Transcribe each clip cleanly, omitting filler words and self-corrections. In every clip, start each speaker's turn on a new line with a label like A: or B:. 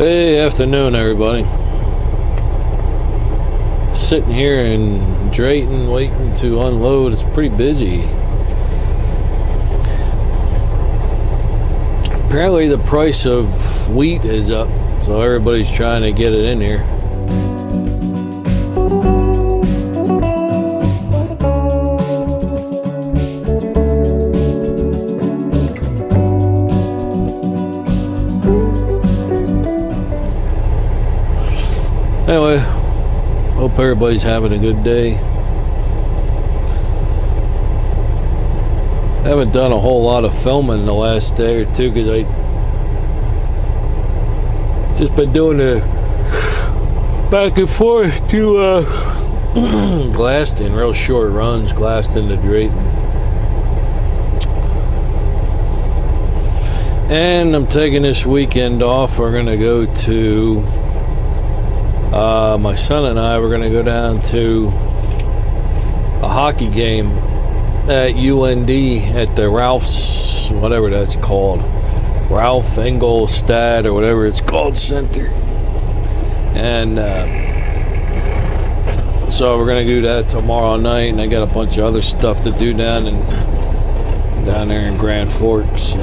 A: Hey, afternoon, everybody. Sitting here in Drayton waiting to unload. It's pretty busy. Apparently the price of wheat is up, so everybody's trying to get it in here. Anyway, hope everybody's having a good day. I haven't done a whole lot of filming the last day or two because I just been doing the back and forth to Glaston, real short runs, Glaston to Drayton. And I'm taking this weekend off. We're gonna go to my son and I were going to go down to a hockey game at UND at the Ralph's, whatever that's called, Ralph Engelstad or whatever it's called, center. And so we're going to do that tomorrow night, and I got a bunch of other stuff to do down there in Grand Forks.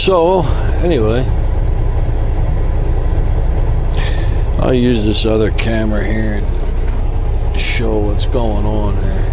A: So, anyway, I'll use this other camera here and show what's going on here.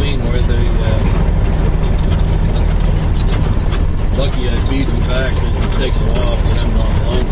A: between where they lucky I beat them back because it takes a while for them to unload.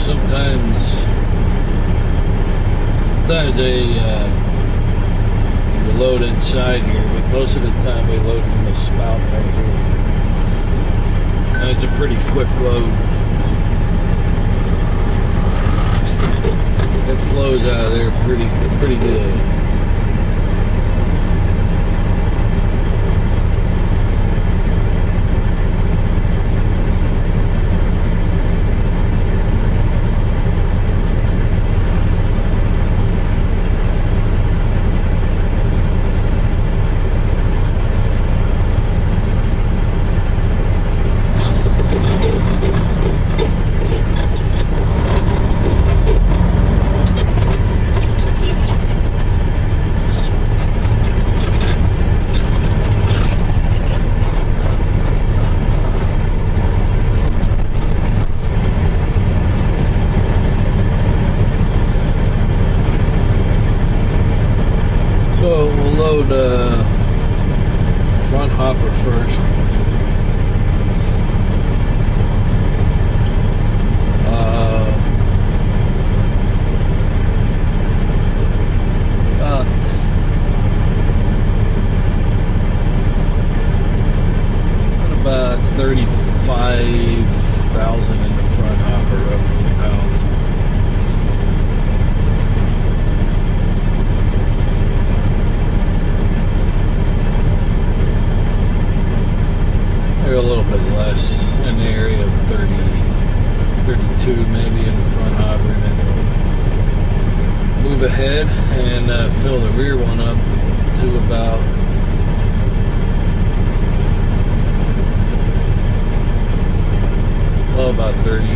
A: Sometimes they load inside here, but most of the time we load from the spout right here. And it's a pretty quick load. It flows out of there pretty good. Front hopper first. About 35,000 in the front hopper, roughly pounds. A little bit less in the area of 30, 32 maybe in the front hopper, and then move ahead and fill the rear one up to about about 30,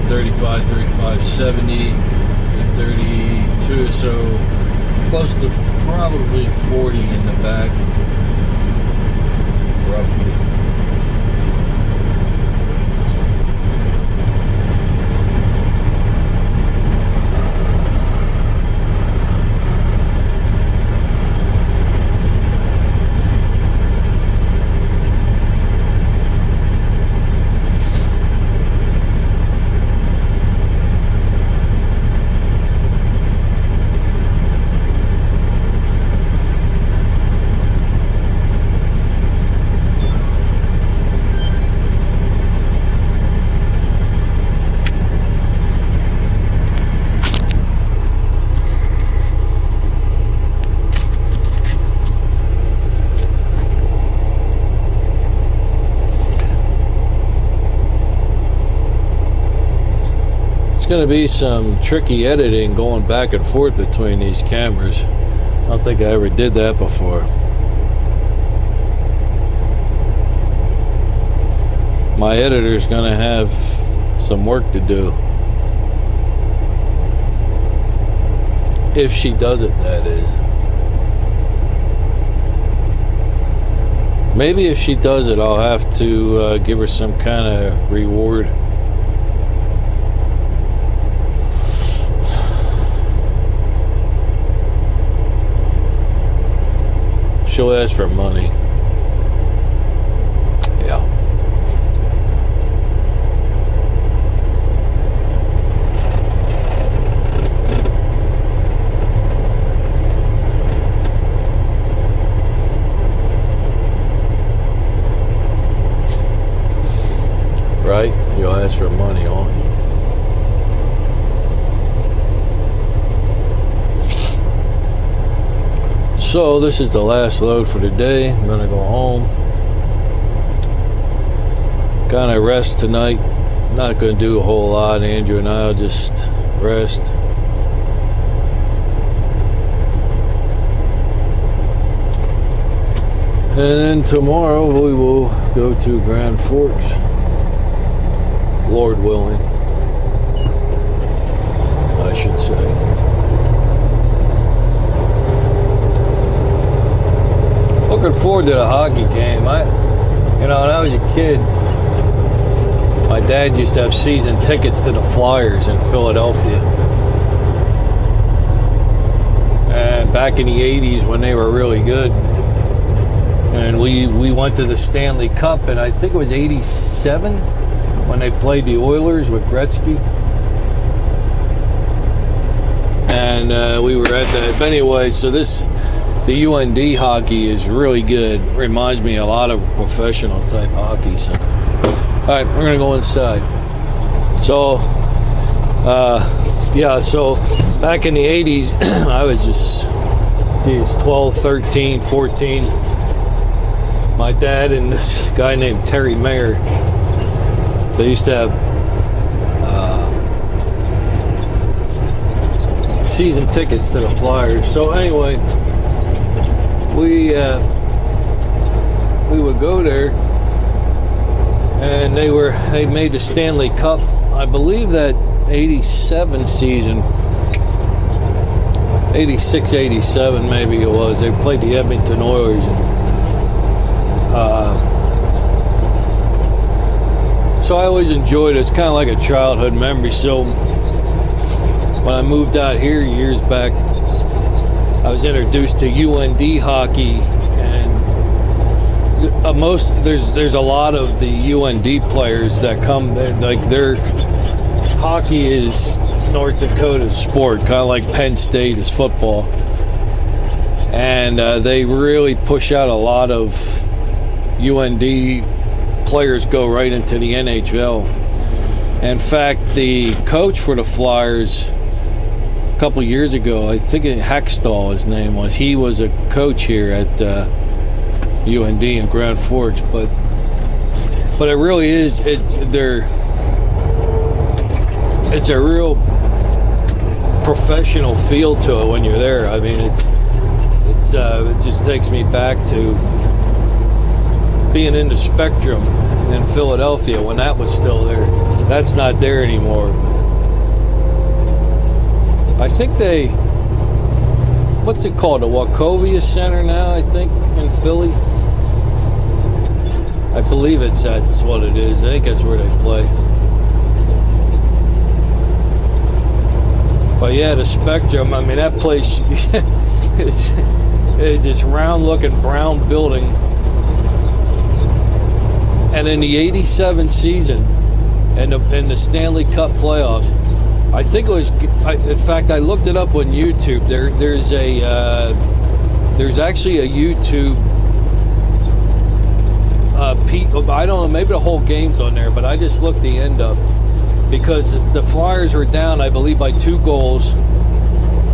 A: 35, 35, 70, 32, so close to probably 40 in the back. Roughly. Going to be some tricky editing going back and forth between these cameras. I don't think I ever did that before. My editor's going to have some work to do. If she does it, that is. Maybe if she does it, I'll have to give her some kind of reward. She'll ask for money. Yeah. Right? You'll ask for money, won't you? So this is the last load for the day. I'm gonna go home. Gonna rest tonight. Not gonna do a whole lot. Andrew and I'll just rest. And then tomorrow we will go to Grand Forks, Lord willing, I should say. Looking forward to the hockey game. When I was a kid, my dad used to have season tickets to the Flyers in Philadelphia. And back in the 80s when they were really good. And we went to the Stanley Cup, and I think it was 87 when they played the Oilers with Gretzky. And we were at that. But anyway, so the UND hockey is really good. Reminds me a lot of professional type hockey. So, all right, we're gonna go inside. So, so back in the 80s, I was just, 12, 13, 14. My dad and this guy named Terry Mayer, they used to have season tickets to the Flyers. So anyway, we would go there, and they made the Stanley Cup. I believe that 87 season, 86, 87 maybe it was. They played the Edmonton Oilers. So I always enjoyed it. It's kind of like a childhood memory. So when I moved out here years back, I was introduced to UND hockey, and there's a lot of the UND players that come, like their hockey is North Dakota's sport, kind of like Penn State is football, and they really push out a lot of UND players go right into the NHL. In fact, the coach for the Flyers a couple years ago, I think Hextall his name was, he was a coach here at UND in Grand Forks, but it really is, it's a real professional feel to it when you're there. I mean, it just takes me back to being in the Spectrum in Philadelphia when that was still there. That's not there anymore. I think what's it called? The Wachovia Center now, I think, in Philly. I believe that's what it is. I think that's where they play. But yeah, the Spectrum, I mean, that place is this round-looking brown building. And in the 87 season, and in the Stanley Cup playoffs, I think it was, in fact, I looked it up on YouTube. There's actually a YouTube, I don't know, maybe the whole game's on there, but I just looked the end up, because the Flyers were down, I believe, by 2 goals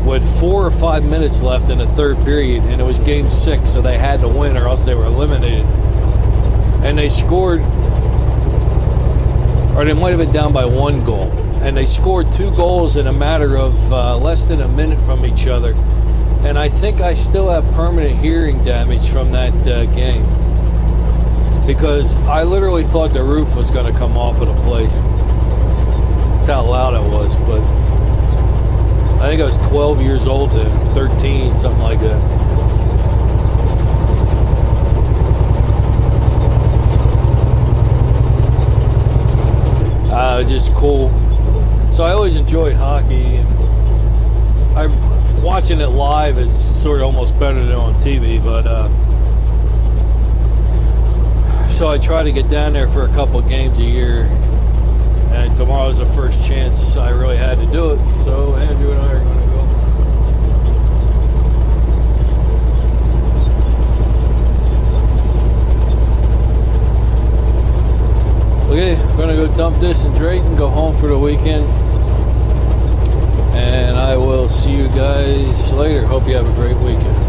A: with 4 or 5 minutes left in the third period, and it was game 6, so they had to win or else they were eliminated. And they scored, or they might have been down by 1 goal, and they scored 2 goals in a matter of less than a minute from each other. And I think I still have permanent hearing damage from that game, because I literally thought the roof was going to come off of the place. That's how loud I was. But I think I was 12 years old then, 13, something like that. Just cool. So I always enjoyed hockey, and watching it live is sort of almost better than on TV, but so I try to get down there for a couple games a year, and tomorrow's the first chance I really had to do it, so Andrew and I are going to go. Okay, I'm going to go dump this in Drayton, go home for the weekend, and I will see you guys later. Hope you have a great weekend.